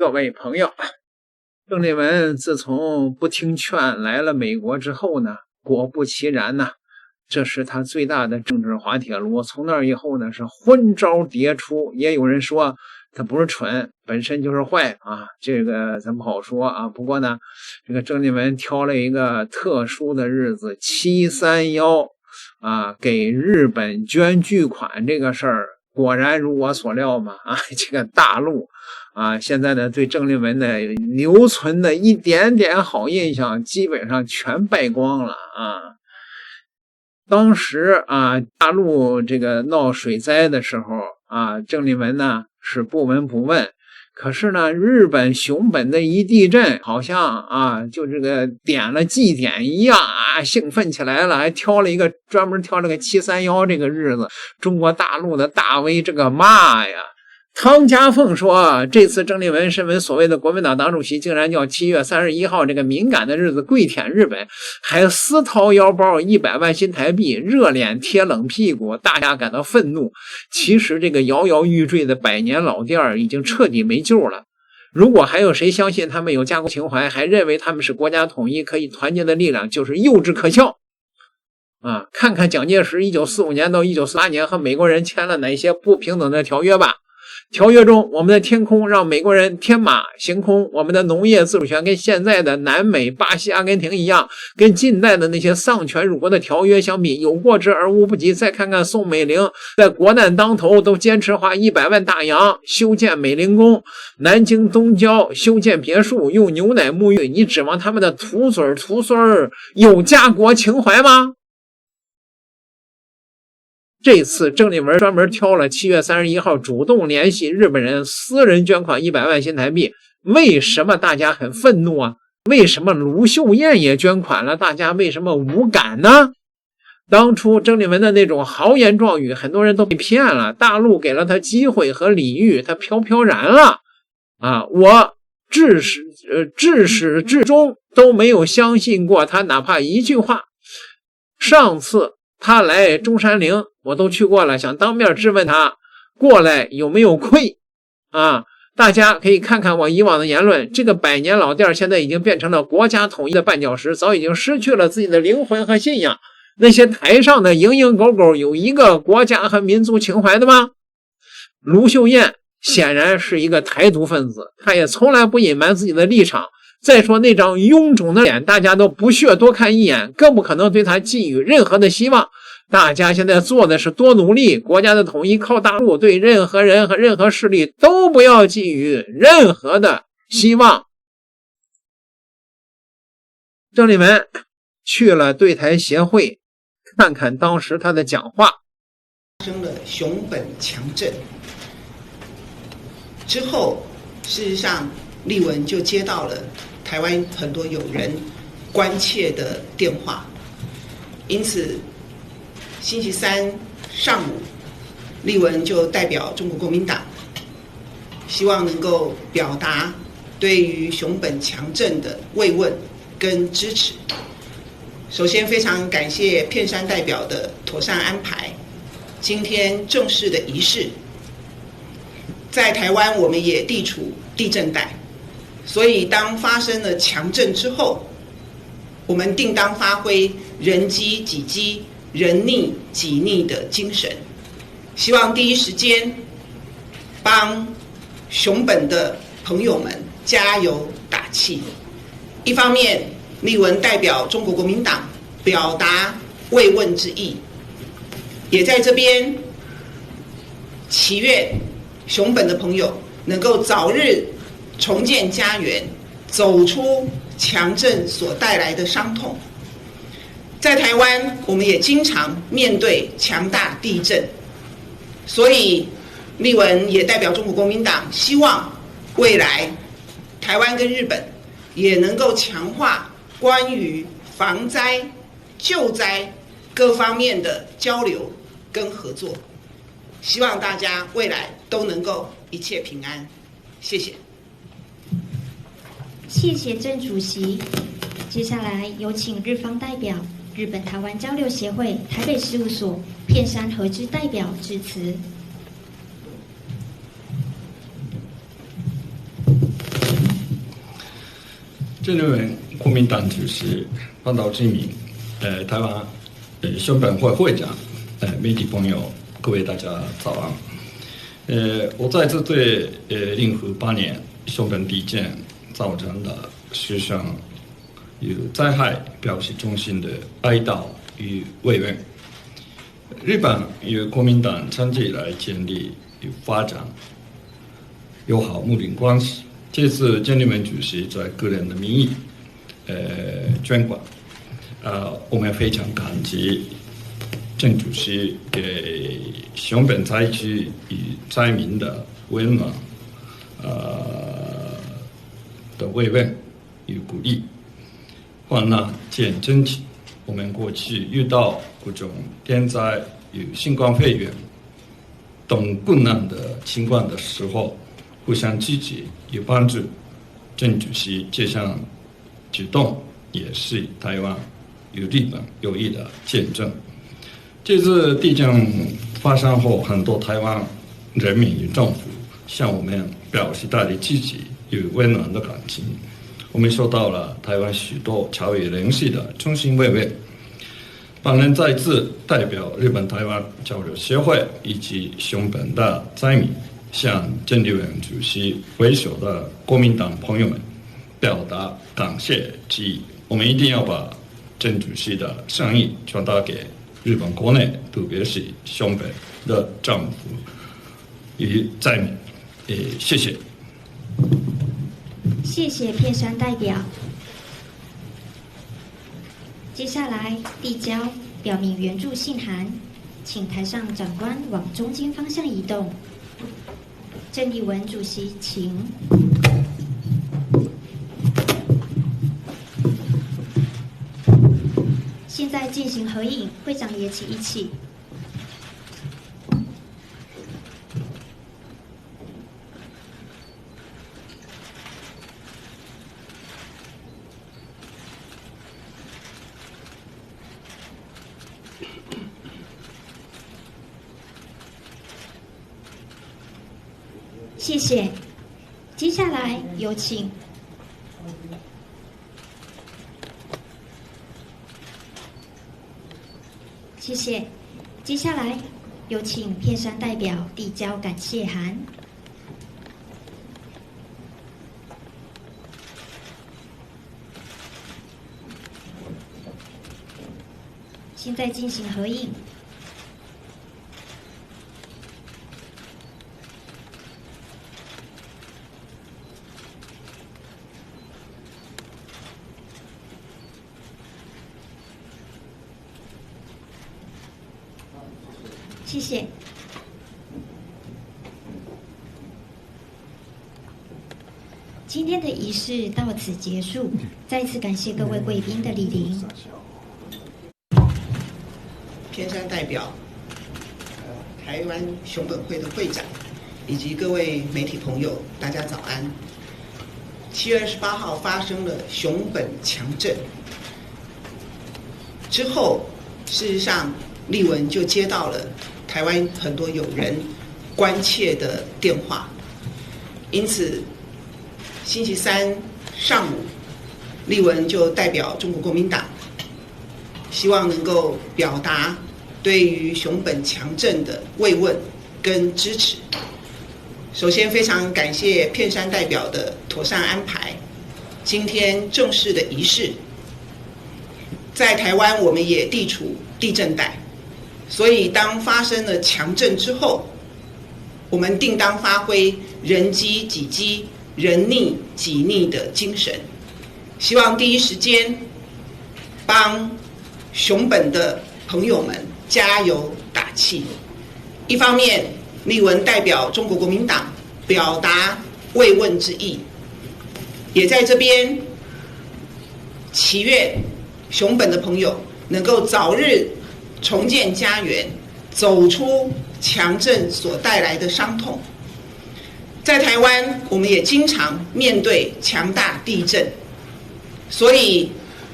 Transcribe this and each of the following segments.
各位朋友，郑丽文自从不听劝来了美国之后呢，果不其然呢，这是他最大的政治滑铁卢。从那以后呢，是昏招迭出。也有人说他不是蠢，本身就是坏啊，这个咱不好说啊。不过呢，这个郑丽文挑了一个特殊的日子，731啊，给日本捐巨款这个事儿，果然如我所料嘛啊，这个大陆啊，现在呢对郑丽文的留存的一点点好印象基本上全败光了啊。当时啊，大陆这个闹水灾的时候啊，郑丽文呢是不闻不问。可是呢，日本熊本的一地震，好像啊，就这个点了祭典一样啊，兴奋起来了，还专门挑了个731这个日子。中国大陆的大 V 这个骂呀！汤家凤说，这次郑丽文身为所谓的国民党党主席，竟然叫7月31号这个敏感的日子跪舔日本，还私掏腰包100万新台币，热脸贴冷屁股，大家感到愤怒。其实这个摇摇欲坠的百年老店已经彻底没救了。如果还有谁相信他们有家国情怀，还认为他们是国家统一可以团结的力量，就是幼稚可笑啊！看看蒋介石1945年到1948年和美国人签了哪些不平等的条约吧。条约中，我们的天空让美国人天马行空，我们的农业自主权跟现在的南美、巴西、阿根廷一样，跟近代的那些丧权辱国的条约相比，有过之而无不及。再看看宋美龄，在国难当头都坚持花100万大洋修建美龄宫，南京东郊修建别墅，用牛奶沐浴，你指望他们的徒孙徒孙有家国情怀吗？这次郑丽文专门挑了7月31号主动联系日本人，私人捐款100万新台币。为什么大家很愤怒啊？为什么卢秀燕也捐款了，大家为什么无感呢？当初郑丽文的那种豪言壮语，很多人都被骗了，大陆给了他机会和礼遇，他飘飘然了啊！我至始至终都没有相信过他哪怕一句话。上次他来中山陵我都去过了，想当面质问他过来有没有愧啊？大家可以看看我以往的言论，这个百年老店现在已经变成了国家统一的绊脚石，早已经失去了自己的灵魂和信仰。那些台上的蝇营狗苟有一个国家和民族情怀的吗？卢秀燕显然是一个台独分子，他也从来不隐瞒自己的立场。再说那张臃肿的脸，大家都不屑多看一眼，更不可能对他寄予任何的希望。大家现在做的是多努力，国家的统一靠大陆，对任何人和任何势力都不要寄予任何的希望。郑丽文去了对台协会，看看当时他的讲话。发生了熊本强震之后，事实上丽文就接到了台湾很多友人关切的电话，因此星期三上午，丽文就代表中国国民党，希望能够表达对于熊本强震的慰问跟支持。首先非常感谢片山代表的妥善安排今天正式的仪式。在台湾我们也地处地震带，所以当发生了强震之后，我们定当发挥人机己机人逆己逆的精神，希望第一时间帮熊本的朋友们加油打气。一方面，丽文代表中国国民党表达慰问之意，也在这边祈愿熊本的朋友能够早日重建家园，走出强震所带来的伤痛。在台湾，我们也经常面对强大地震，所以丽文也代表中国国民党，希望未来台湾跟日本也能够强化关于防灾、救灾各方面的交流跟合作。希望大家未来都能够一切平安。谢谢。谢谢郑主席。接下来有请日方代表日本台湾交流协会台北事务所片山和之代表致辞。郑丽文国民党主席半岛之明，台湾熊本会会长，媒体朋友，各位大家早安。我在这对令和8年熊本地震造成的史上有灾害表示衷心的哀悼与慰问。日本与国民党长期以来建立与发展友好睦邻关系。这次郑丽文主席在个人的名义，捐款，我们非常感激郑主席给熊本灾区与灾民的温暖，的慰问与鼓励。患难见真情。我们过去遇到各种天灾与新冠肺炎等困难的情况的时候，互相支持与帮助。郑主席这项举动也是台湾与日本友谊的见证。这次地震发生后，很多台湾人民与政府向我们表示大力支持与温暖的感情。我们收到了台湾许多侨委人士的衷心慰问。本人再次代表日本台湾交流协会以及熊本的灾民，向郑丽文主席为首的国民党朋友们表达感谢之意。我们一定要把郑主席的善意传达给日本国内，特别是熊本的政府与灾民。谢谢。谢谢片山代表。接下来递交表明援助信函，请台上长官往中间方向移动。郑丽文主席，请。现在进行合影，会长也请一起。谢谢。接下来有请谢谢。接下来有请片山代表递交感谢函。现在进行合影。谢谢。今天的仪式到此结束，再次感谢各位贵宾的莅临。片山代表、台湾熊本会的会长以及各位媒体朋友，大家早安。7月28号发生了熊本强震之后，事实上丽文就接到了台湾很多友人关切的电话，因此星期三上午，丽文就代表中国国民党，希望能够表达对于熊本强震的慰问跟支持。首先非常感谢片山代表的妥善安排今天正式的仪式。在台湾我们也地处地震带，所以当发生了强震之后，我们定当发挥人机己机、人逆己逆的精神，希望第一时间帮熊本的朋友们加油打气。一方面，丽文代表中国国民党表达慰问之意，也在这边祈愿熊本的朋友能够早日重建家园，走出强震所带来的伤痛。在台湾，我们也经常面对强大地震，所以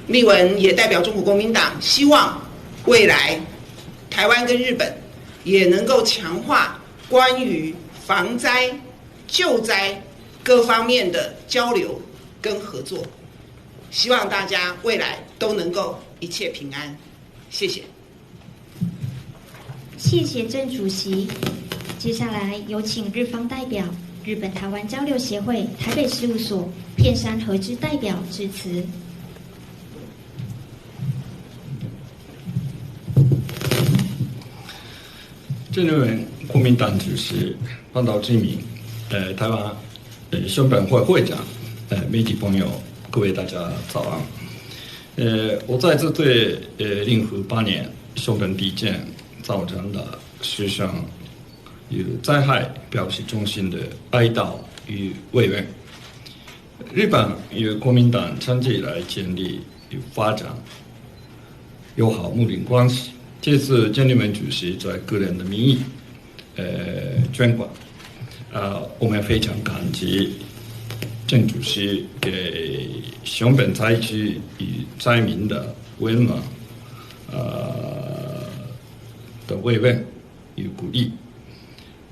丽文也代表中国国民党，希望未来台湾跟日本也能够强化关于防灾、救灾各方面的交流跟合作。希望大家未来都能够一切平安。谢谢。谢谢郑主席。接下来有请日方代表、日本台湾交流协会台北事务所片山和之代表致辞。郑立文国民党主席、半岛之民，台湾兄本会会长，媒体朋友，各位大家早安。我在这对令和8年兄本地震造成的死伤与灾害表示衷心的哀悼与慰问。日本与国民党长期以来建立与发展友好睦邻关系。这次郑立文主席在个人的名义，捐款，我们非常感激郑主席给熊本灾区与灾民的温暖，的慰问与鼓励。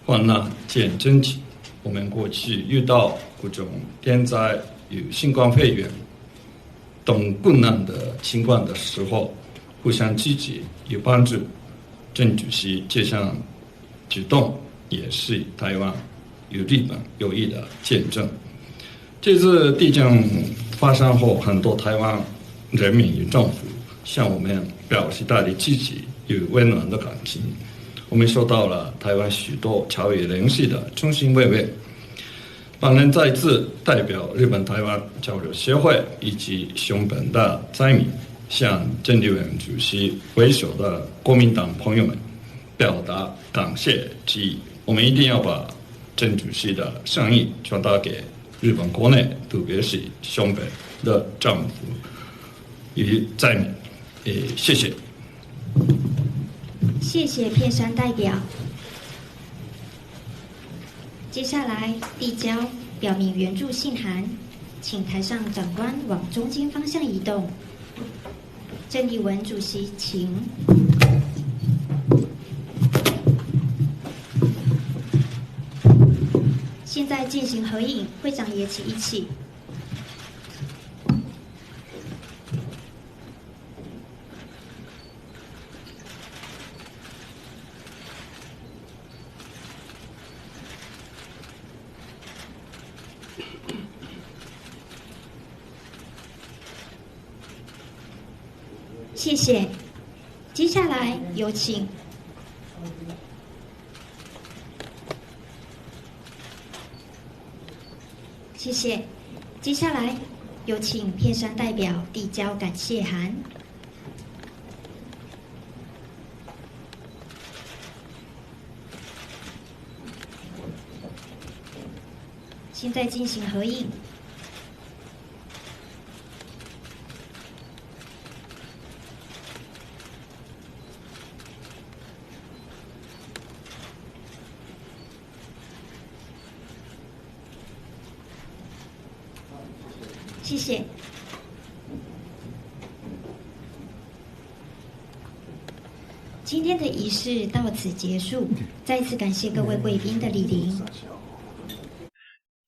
患难见真情。我们过去遇到各种天灾与新冠肺炎等困难的情况的时候，互相支持与帮助。郑主席这项举动也是台湾与日本友谊的见证。这次地震发生后，很多台湾人民与政府向我们表示大力支持与温暖的感情。我们收到了台湾许多侨委人士的衷心慰问。本人再次代表日本台湾交流协会以及熊本的灾民，向郑立文主席为首的国民党朋友们表达感谢之意。我们一定要把郑主席的善意传达给日本国内，特别是熊本的政府与灾民。谢谢。谢谢片山代表。接下来递交表明援助信函，请台上长官往中间方向移动。郑立文主席，请。现在进行合影，会长也请一起。谢谢。接下来有请谢谢。接下来有请片山代表递交感谢函。现在进行合影。谢谢。今天的仪式到此结束，再次感谢各位贵宾的莅临。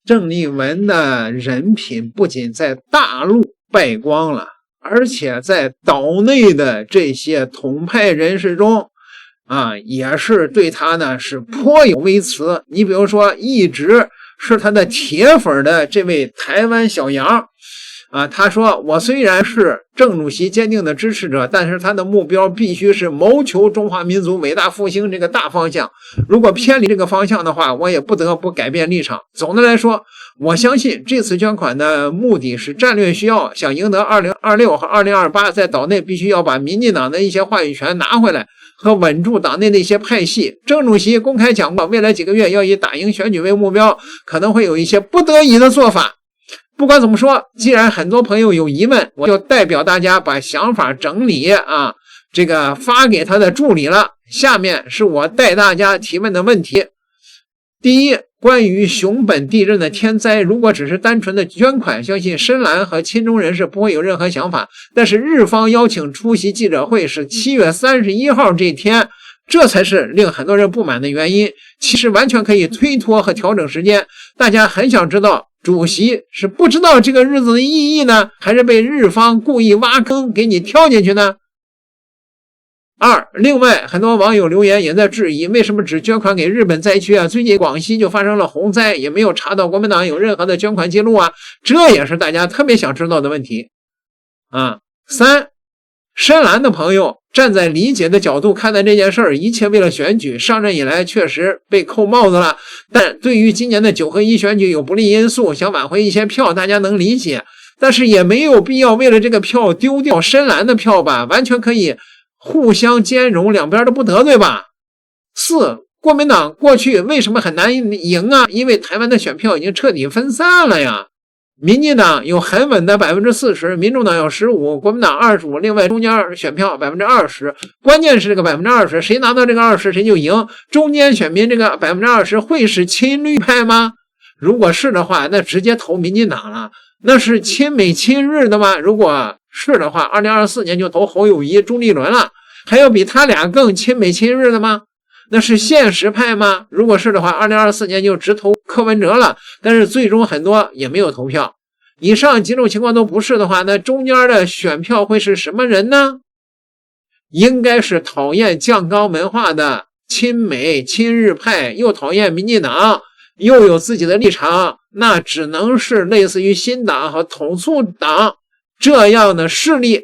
郑立文的人品不仅在大陆败光了，而且在岛内的这些统派人士中也是对他呢是颇有微词。你比如说，一直是他的铁粉的这位台湾小杨他说，我虽然是郑主席坚定的支持者，但是他的目标必须是谋求中华民族伟大复兴这个大方向，如果偏离这个方向的话，我也不得不改变立场。总的来说，我相信这次捐款的目的是战略需要，想赢得2026和2028，在岛内必须要把民进党的一些话语权拿回来和稳住党内的一些派系。郑主席公开讲过，未来几个月要以打赢选举为目标，可能会有一些不得已的做法。不管怎么说，既然很多朋友有疑问，我就代表大家把想法整理这个发给他的助理了。下面是我带大家提问的问题。第一，关于熊本地震的天灾，如果只是单纯的捐款，相信深蓝和亲中人士不会有任何想法，但是日方邀请出席记者会是7月31号这天，这才是令很多人不满的原因。其实完全可以推脱和调整时间。大家很想知道主席是不知道这个日子的意义呢，还是被日方故意挖坑给你跳进去呢？另外很多网友留言也在质疑，为什么只捐款给日本灾区啊？最近广西就发生了洪灾，也没有查到国民党有任何的捐款记录啊，这也是大家特别想知道的问题啊。深蓝的朋友站在理解的角度看待这件事儿，一切为了选举，上任以来确实被扣帽子了，但对于今年的9合1选举有不利因素，想挽回一些票，大家能理解，但是也没有必要为了这个票丢掉深蓝的票吧，完全可以互相兼容，两边都不得罪吧。国民党过去为什么很难赢啊？因为台湾的选票已经彻底分散了呀。民进党有很稳的 40%， 民众党有 15%， 国民党 25%， 另外中间选票 20%， 关键是这个 20%， 谁拿到这个20%谁就赢。中间选民这个 20% 会是亲绿派吗？如果是的话，那直接投民进党了。那是亲美亲日的吗？如果是的话，2024年就投侯友宜、朱立伦了。还有比他俩更亲美亲日的吗？那是现实派吗？如果是的话，2024年就直投柯文哲了，但是最终很多也没有投票。以上几种情况都不是的话，那中间的选票会是什么人呢？应该是讨厌酱缸文化的亲美亲日派，又讨厌民进党，又有自己的立场，那只能是类似于新党和统促党这样的势力。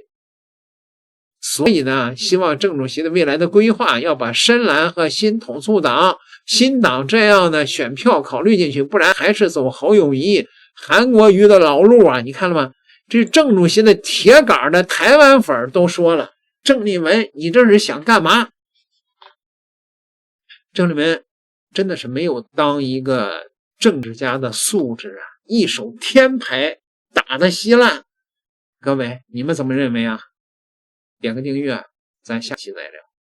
所以呢，希望郑主席的未来的规划要把深蓝和新统促党、新党这样的选票考虑进去，不然还是走侯友宜、韩国瑜的老路啊！你看了吗？这郑主席的铁杆的台湾粉都说了，郑丽文你这是想干嘛？郑丽文真的是没有当一个政治家的素质啊，一手天牌打得稀烂。各位你们怎么认为啊？点个订阅，咱下期再聊。